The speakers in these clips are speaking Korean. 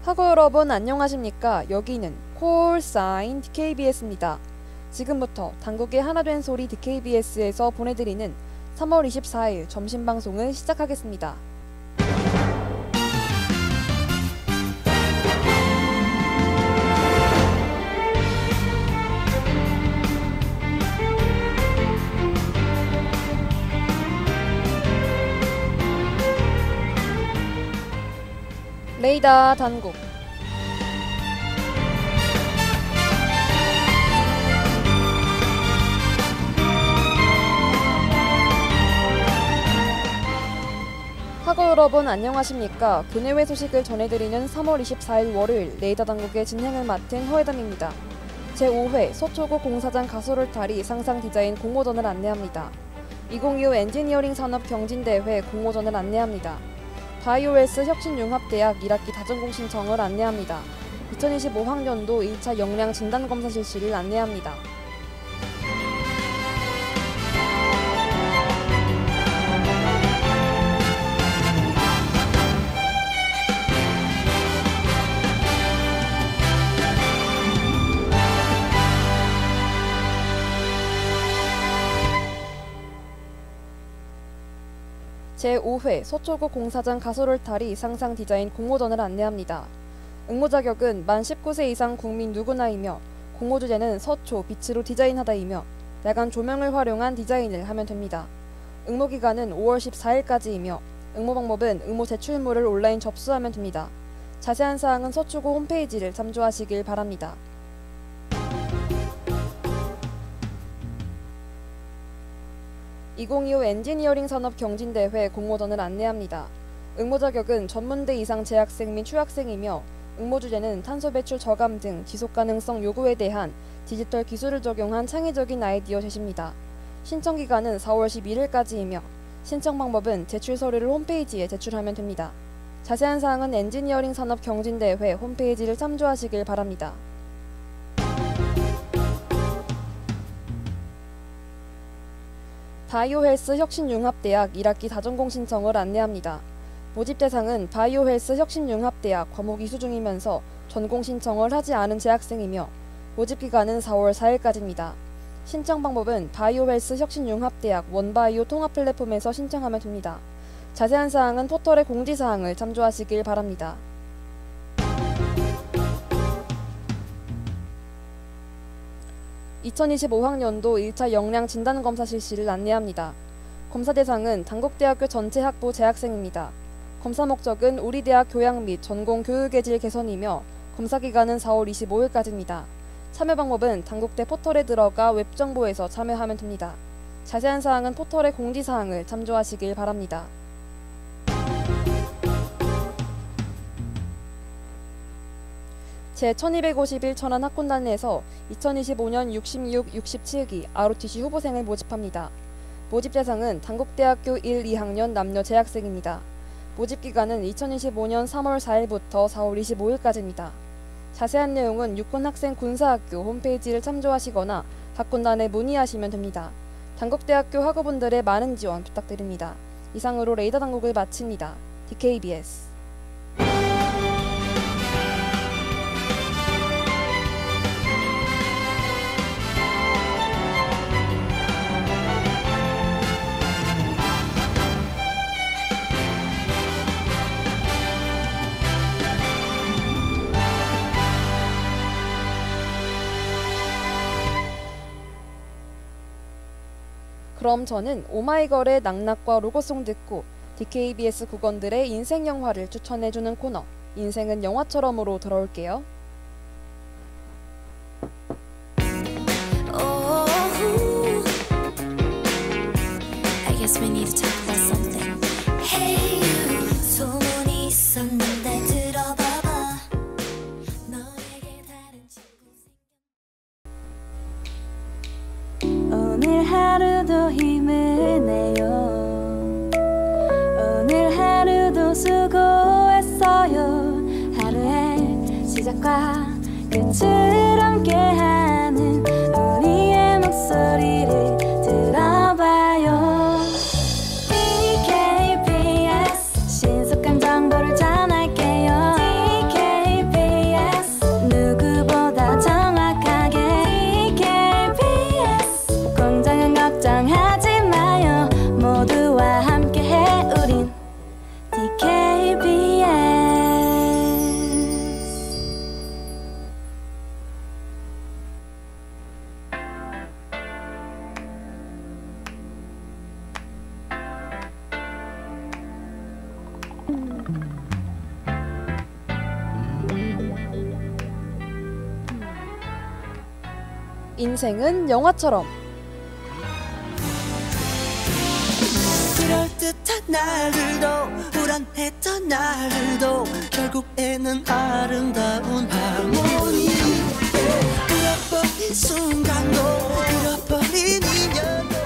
학우 여러분 안녕하십니까? 여기는 콜사인 DKBS입니다. 지금부터 당국의 하나된 소리 DKBS에서 보내드리는 3월 24일 점심방송을 시작하겠습니다. 레이더 당국 학우 여러분 안녕하십니까? 교내외 소식을 전해드리는 3월 24일 월요일 레이더 당국의 진행을 맡은 허혜담입니다. 제5회 서초구 공사장 가소를 탈이 상상 디자인 공모전을 안내합니다. 2025 엔지니어링 산업 경진대회 공모전을 안내합니다. 바이오헬스 혁신융합대학 1학기 다전공 신청을 안내합니다. 2025학년도 1차 역량 진단검사 실시를 안내합니다. 제5회 서초구 공사장 가소를 탈이 상상 디자인 공모전을 안내합니다. 응모 자격은 만 19세 이상 국민 누구나이며 공모 주제는 서초 빛으로 디자인하다이며 야간 조명을 활용한 디자인을 하면 됩니다. 응모 기간은 5월 14일까지이며 응모 방법은 응모 제출물을 온라인 접수하면 됩니다. 자세한 사항은 서초구 홈페이지를 참조하시길 바랍니다. (2025) 엔지니어링 산업 경진대회 공모전을 안내합니다. 응모 자격은 전문대 이상 재학생 및 휴학생이며 응모 주제는 탄소 배출 저감 등 지속 가능성 요구에 대한 디지털 기술을 적용한 창의적인 아이디어 제시입니다. 신청 기간은 4월 11일까지이며 신청 방법은 제출 서류를 홈페이지에 제출하면 됩니다. 자세한 사항은 엔지니어링 산업 경진대회 홈페이지를 참조하시길 바랍니다. 바이오헬스 혁신융합대학 1학기 다전공 신청을 안내합니다. 모집 대상은 바이오헬스 혁신융합대학 과목 이수 중이면서 전공 신청을 하지 않은 재학생이며 모집 기간은 4월 4일까지입니다. 신청 방법은 바이오헬스 혁신융합대학 원바이오 통합 플랫폼에서 신청하면 됩니다. 자세한 사항은 포털의 공지사항을 참조하시길 바랍니다. (2025학년도) 1차 역량 진단검사 실시를 안내합니다. 검사 대상은 단국대학교 전체 학부 재학생입니다. 검사 목적은 우리 대학 교양 및 전공 교육의 질 개선이며 검사 기간은 4월 25일까지입니다. 참여 방법은 단국대 포털에 들어가 웹정보에서 참여하면 됩니다. 자세한 사항은 포털의 공지사항을 참조하시길 바랍니다. 제1251 천안 학군단에서 2025년 66, 67기 ROTC 후보생을 모집합니다. 모집 대상은 단국대학교 1, 2학년 남녀 재학생입니다. 모집 기간은 2025년 3월 4일부터 4월 25일까지입니다. 자세한 내용은 육군학생 군사학교 홈페이지를 참조하시거나 학군단에 문의하시면 됩니다. 단국대학교 학우분들의 많은 지원 부탁드립니다. 이상으로 레이더 당국을 마칩니다. DKBS 그럼 저는 오마이걸의 낙낙과 로고송 듣고 DKBS 국원들의 인생 영화를 추천해주는 코너 인생은 영화처럼으로 돌아올게요. I guess we need to talk about something. Hey you, 소문이 있었는데 들어봐봐. 너에게 다른 친구 오늘 하루도 힘을 내요. 오늘 하루도 수고했어요. 하루의 시작과 끝을 함께하는 우리의 목소리를 들어봐요. DKBS 신속한 정보를 전할게요. DKBS 인생은 영화처럼. 그럴듯한 날들도 불안했던 날들도 결국에는 아름다운 하모니. 잃어버린 순간도 잃어버린 인연도.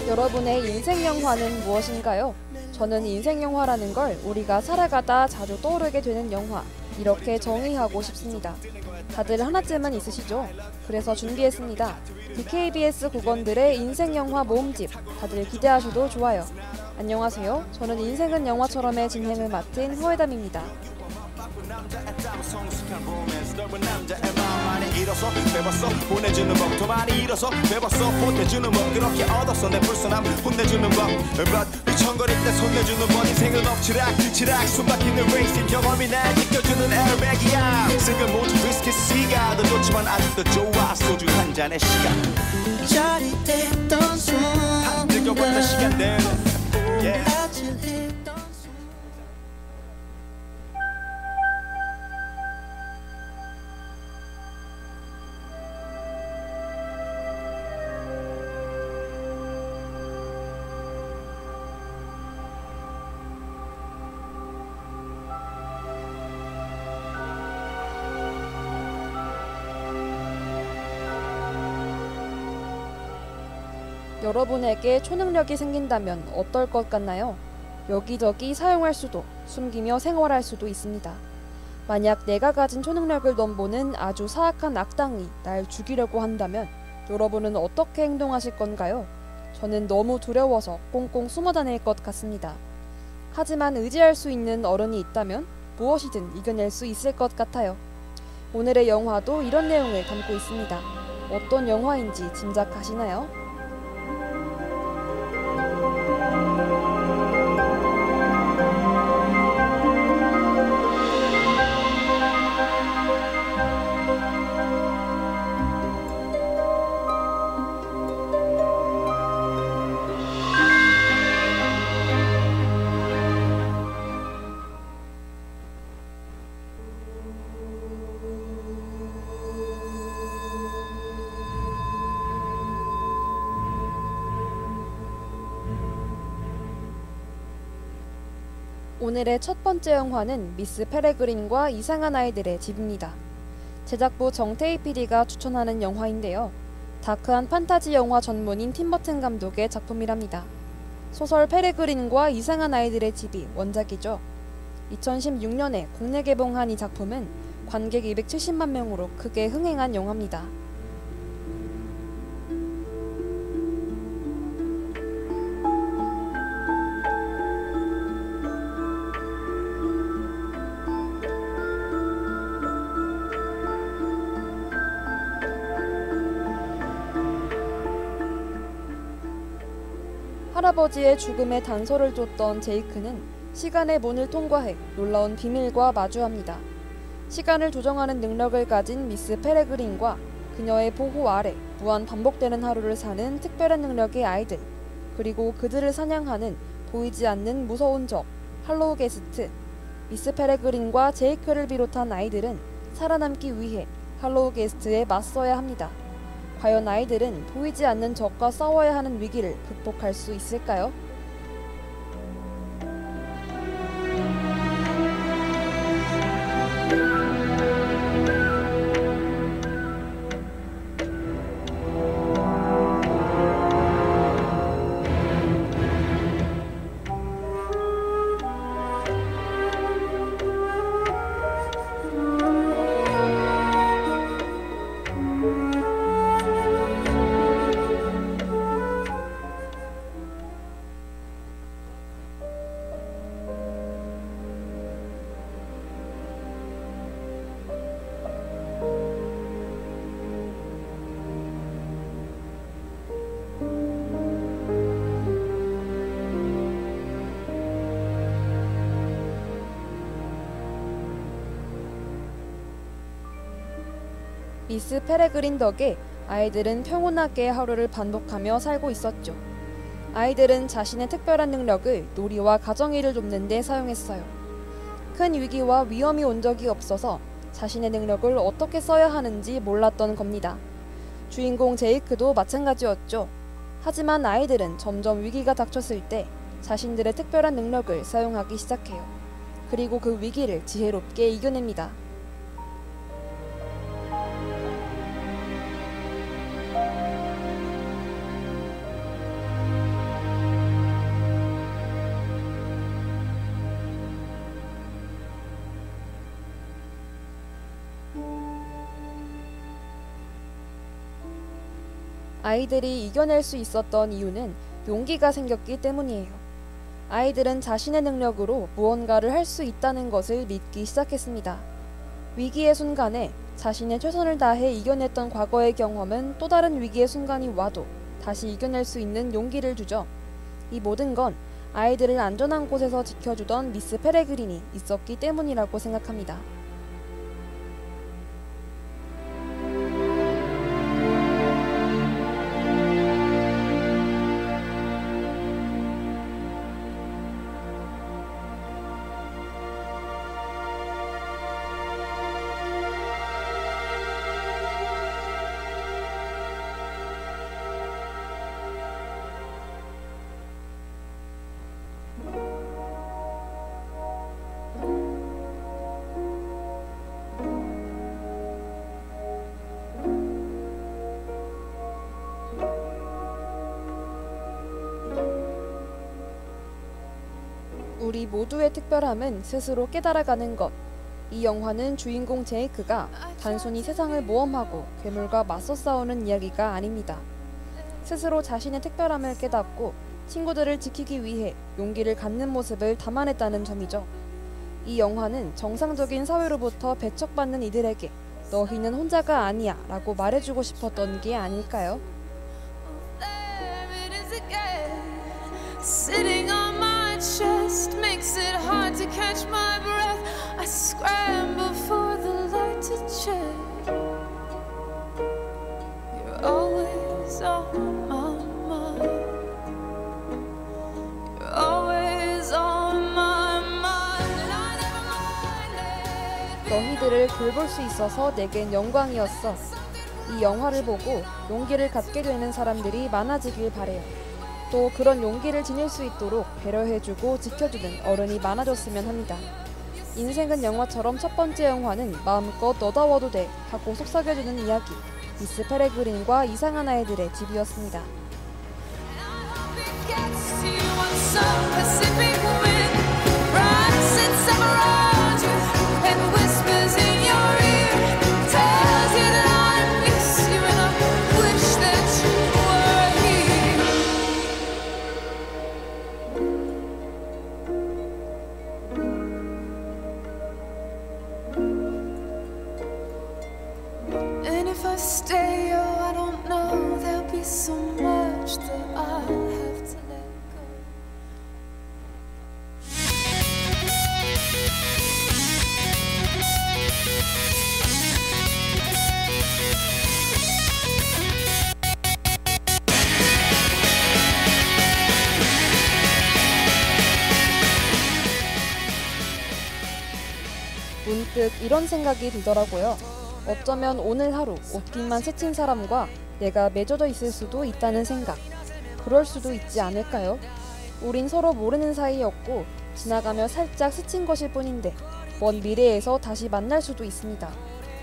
여러분의 인생 영화는 무엇인가요? 저는 인생 영화라는 걸 우리가 살아가다 자주 떠오르게 되는 영화, 이렇게 정의하고 싶습니다. 다들 하나쯤은 있으시죠? 그래서 준비했습니다. KBS 국원들의 인생 영화 모음집, 다들 기대하셔도 좋아요. 안녕하세요. 저는 인생은 영화처럼의 진행을 맡은 허혜담입니다. 청거릴 때 손내주는 번 인생은 엎치락 숨막히는 레이싱 경험이 날 지켜주는 에어백이야. 생각 모두 위스키 시가 더 좋지만 아직도 좋아 소주 한 잔의 시간. 짜릿했던 순간 뜨거웠던 시간들 아찔했던 여러분에게 초능력이 생긴다면 어떨 것 같나요? 여기저기 사용할 수도, 숨기며 생활할 수도 있습니다. 만약 내가 가진 초능력을 넘보는 아주 사악한 악당이 날 죽이려고 한다면 여러분은 어떻게 행동하실 건가요? 저는 너무 두려워서 꽁꽁 숨어 다닐 것 같습니다. 하지만 의지할 수 있는 어른이 있다면 무엇이든 이겨낼 수 있을 것 같아요. 오늘의 영화도 이런 내용을 담고 있습니다. 어떤 영화인지 짐작하시나요? 오늘의 첫 번째 영화는 미스 페레그린과 이상한 아이들의 집입니다. 제작부 정태희 PD가 추천하는 영화인데요. 다크한 판타지 영화 전문인 팀버튼 감독의 작품이랍니다. 소설 페레그린과 이상한 아이들의 집이 원작이죠. 2016년에 국내 개봉한 이 작품은 관객 270만 명으로 크게 흥행한 영화입니다. 할아버지의 죽음에 단서를 줬던 제이크는 시간의 문을 통과해 놀라운 비밀과 마주합니다. 시간을 조정하는 능력을 가진 미스 페레그린과 그녀의 보호 아래 무한 반복되는 하루를 사는 특별한 능력의 아이들, 그리고 그들을 사냥하는 보이지 않는 무서운 적, 할로우 게스트. 미스 페레그린과 제이크를 비롯한 아이들은 살아남기 위해 할로우 게스트에 맞서야 합니다. 과연 아이들은 보이지 않는 적과 싸워야 하는 위기를 극복할 수 있을까요? 미스 페레그린 덕에 아이들은 평온하게 하루를 반복하며 살고 있었죠. 아이들은 자신의 특별한 능력을 놀이와 가정일을 돕는 데 사용했어요. 큰 위기와 위험이 온 적이 없어서 자신의 능력을 어떻게 써야 하는지 몰랐던 겁니다. 주인공 제이크도 마찬가지였죠. 하지만 아이들은 점점 위기가 닥쳤을 때 자신들의 특별한 능력을 사용하기 시작해요. 그리고 그 위기를 지혜롭게 이겨냅니다. 아이들이 이겨낼 수 있었던 이유는 용기가 생겼기 때문이에요. 아이들은 자신의 능력으로 무언가를 할 수 있다는 것을 믿기 시작했습니다. 위기의 순간에 자신의 최선을 다해 이겨냈던 과거의 경험은 또 다른 위기의 순간이 와도 다시 이겨낼 수 있는 용기를 주죠. 이 모든 건 아이들을 안전한 곳에서 지켜주던 미스 페레그린이 있었기 때문이라고 생각합니다. 우리 모두의 특별함은 스스로 깨달아가는 것. 이 영화는 주인공 제이크가 단순히 세상을 모험하고 괴물과 맞서 싸우는 이야기가 아닙니다. 스스로 자신의 특별함을 깨닫고 친구들을 지키기 위해 용기를 갖는 모습을 담아냈다는 점이죠. 이 영화는 정상적인 사회로부터 배척받는 이들에게 너희는 혼자가 아니야 라고 말해주고 싶었던 게 아닐까요? Sitting on my chest makes it hard to catch my breath. I scramble for the light to check. You're always on my mind. You're always on my mind. And I never minded. 너희들을 돌볼 수 있어서 내겐 영광이었어. 이 영화를 보고 용기를 갖게 되는 사람들이 많아지길 바래요. 또 그런 용기를 지닐 수 있도록 배려해주고 지켜주는 어른이 많아졌으면 합니다. 인생은 영화처럼 첫 번째 영화는 마음껏 너다워도 돼 하고 속삭여주는 이야기, 미스 페레그린과 이상한 아이들의 집이었습니다. And if I stay, oh, I don't know, there'll be so much that I'll have to let go. 문득 이런 생각이 들더라고요. 어쩌면 오늘 하루 옷깃만 스친 사람과 내가 맺어져 있을 수도 있다는 생각. 그럴 수도 있지 않을까요? 우린 서로 모르는 사이였고 지나가며 살짝 스친 것일 뿐인데 먼 미래에서 다시 만날 수도 있습니다.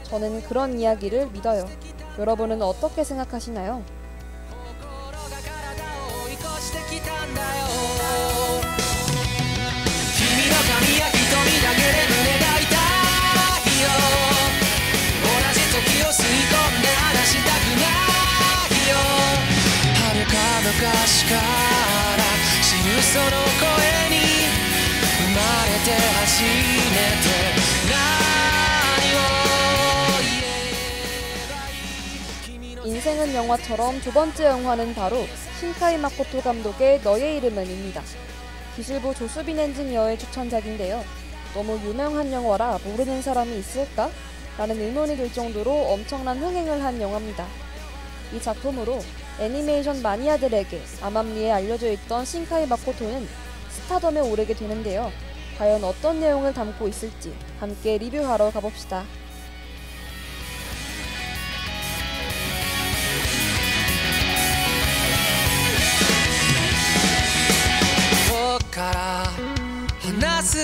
저는 그런 이야기를 믿어요. 여러분은 어떻게 생각하시나요? 인생은 영화처럼 두 번째 영화는 바로 신카이 마코토 감독의 너의 이름은입니다. 기술부 조수빈 엔지니어의 추천작인데요. 너무 유명한 영화라 모르는 사람이 있을까? 라는 의문이 들 정도로 엄청난 흥행을 한 영화입니다. 이 작품으로 애니메이션 마니아들에게 암암리에 알려져 있던 신카이 마코토는 스타덤에 오르게 되는데요. 과연 어떤 내용을 담고 있을지 함께 리뷰하러 가봅시다.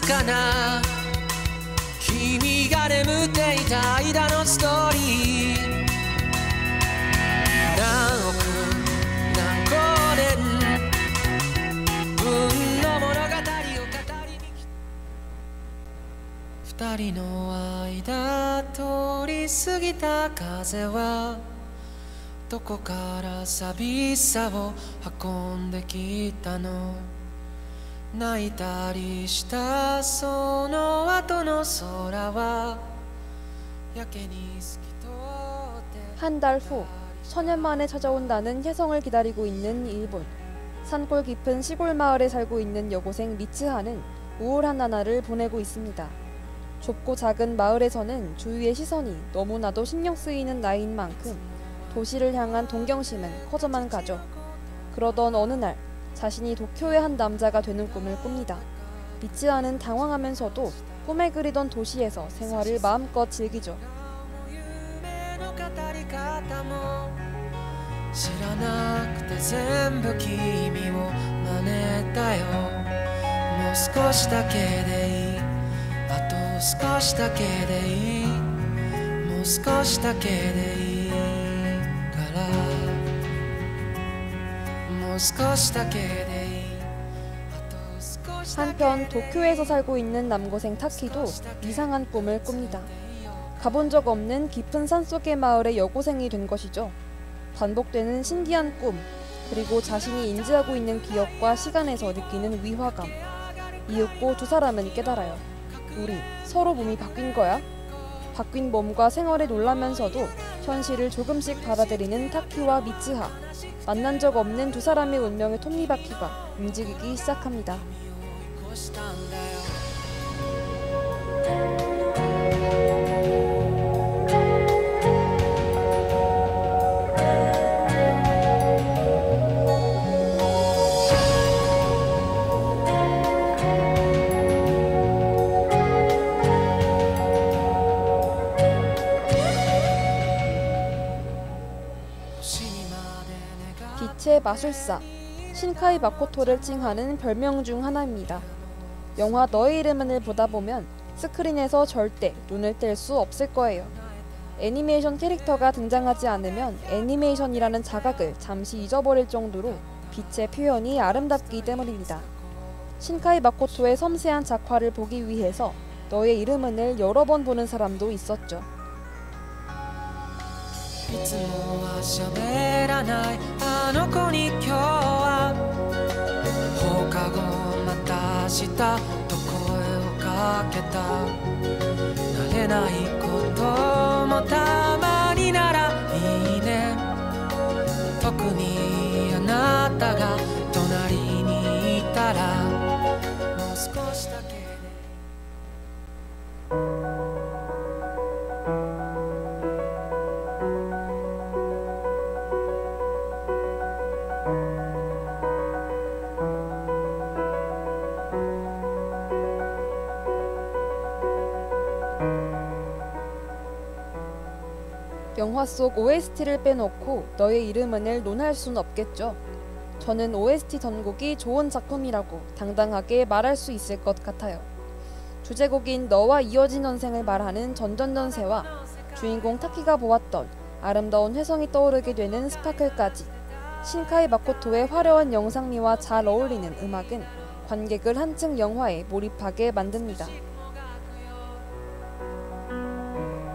かな君が眠っていた間のストーリー何億何光年分の物語を語りに来た二人の間通り過ぎた風はどこから寂しさを運んできたの泣いたりしたその後の空はやけに透き通って한 달 후, 천년 만에 찾아온다는 혜성을 기다리고 있는 일본. 산골 깊은 시골 마을에 살고 있는 여고생 미츠하는 우울한 나날을 보내고 있습니다. 좁고 작은 마을에서는 주위의 시선이 너무나도 신경 쓰이는 나이인 만큼 도시를 향한 동경심은 커져만 가죠. 그러던 어느 날 자신이 도쿄의 한 남자가 되는 꿈을 꿉니다. 미츠하는 당황하면서도 꿈에 그리던 도시에서 생활을 마음껏 즐기죠. 知らなくて全部君を真似たよもう少しだけでいいあと少しだけでいいもう少しだけでいいからもう少しだけでいいあと少しだけ 한편 도쿄에서 살고 있는 남고생 타키도 이상한 꿈을 꿉니다. 가본 적 없는 깊은 산속의 마을의 여고생이 된 것이죠. 반복되는 신기한 꿈, 그리고 자신이 인지하고 있는 기억과 시간에서 느끼는 위화감. 이윽고 두 사람은 깨달아요. 우리 서로 몸이 바뀐 거야? 바뀐 몸과 생활에 놀라면서도 현실을 조금씩 받아들이는 타키와 미츠하. 만난 적 없는 두 사람의 운명의 톱니바퀴가 움직이기 시작합니다. 빛의 마술사, 신카이 마코토를 칭하는 별명 중 하나입니다. 영화 너의 이름은을 보다 보면 스크린에서 절대 눈을 뗄 수 없을 거예요. 애니메이션 캐릭터가 등장하지 않으면 애니메이션이라는 자각을 잠시 잊어버릴 정도로 빛의 표현이 아름답기 때문입니다. 신카이 마코토의 섬세한 작화를 보기 위해서 너의 이름은을 여러 번 보는 사람도 있었죠. いつもは喋らないあの子に今日は放課後また明日と声をかけた慣れないこともたまにならいいね特にあなたが隣にいたらもう少しだけ영화 속 OST를 빼놓고 너의 이름은을 논할 순 없겠죠. 저는 OST 전곡이 좋은 작품이라고 당당하게 말할 수 있을 것 같아요. 주제곡인 너와 이어진 전생을 말하는 전전전세와 주인공 타키가 보았던 아름다운 회성이 떠오르게 되는 스파클까지 신카이 마코토의 화려한 영상미와 잘 어울리는 음악은 관객을 한층 영화에 몰입하게 만듭니다.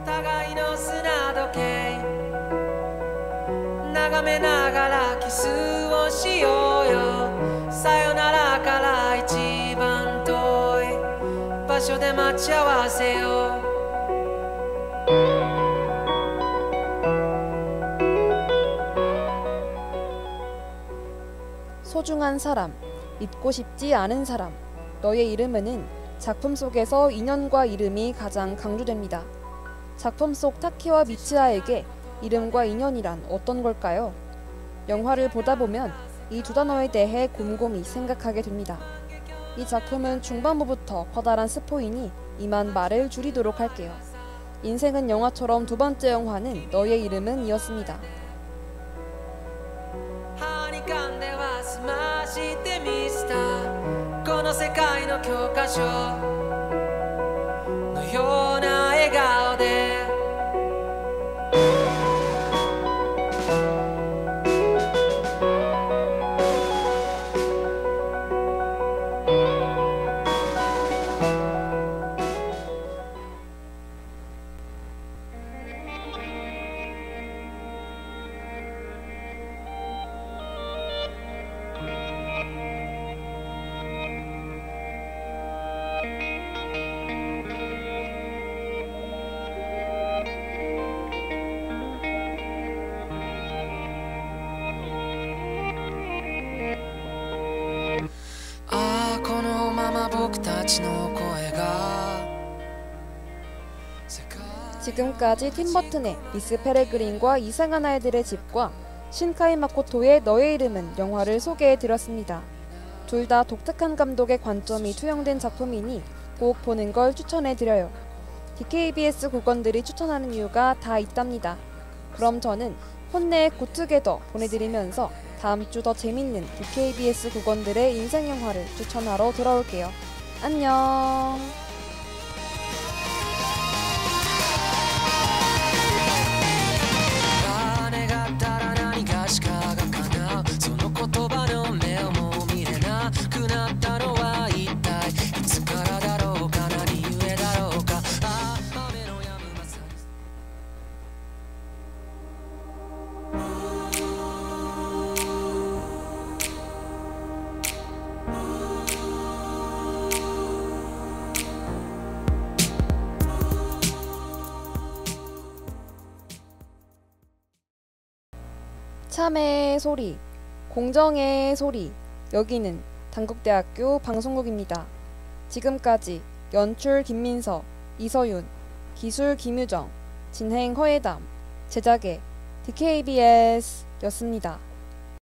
互いの砂時計眺めながらキスをしようよさよならから一番遠い場所で待ち合わせよう 소중한 사람, 잊고 싶지 않은 사람, 너의 이름은 작품 속에서 인연과 이름이 가장 강조됩니다. 작품 속 타키와 미츠하에게 이름과 인연이란 어떤 걸까요? 영화를 보다 보면 이 두 단어에 대해 곰곰이 생각하게 됩니다. 이 작품은 중반부부터 커다란 스포이니 이만 말을 줄이도록 할게요. 인생은 영화처럼 두 번째 영화는 너의 이름은 이었습니다. はにかんでは済ましてみせたこの世界の教科書 지금까지 팀버튼의 미스 페레그린과 이상한 아이들의 집과 신카이 마코토의 너의 이름은 영화를 소개해드렸습니다. 둘 다 독특한 감독의 관점이 투영된 작품이니 꼭 보는 걸 추천해드려요. DKBS 국원들이 추천하는 이유가 다 있답니다. 그럼 저는 혼내의 굿투게더 보내드리면서 다음 주 더 재밌는 DKBS 국원들의 인생 영화를 추천하러 돌아올게요. 안녕. 願ったら何がしかが叶うその言葉の目をもう見れなくなったのは一体いつからだろうか何故だろうかああ雨の止むまさに참의 소리, 공정의 소리, 여기는 단국대학교 방송국입니다. 지금까지 연출 김민서, 이서윤, 기술 김유정, 진행 허예담, 제작의 DKBS였습니다.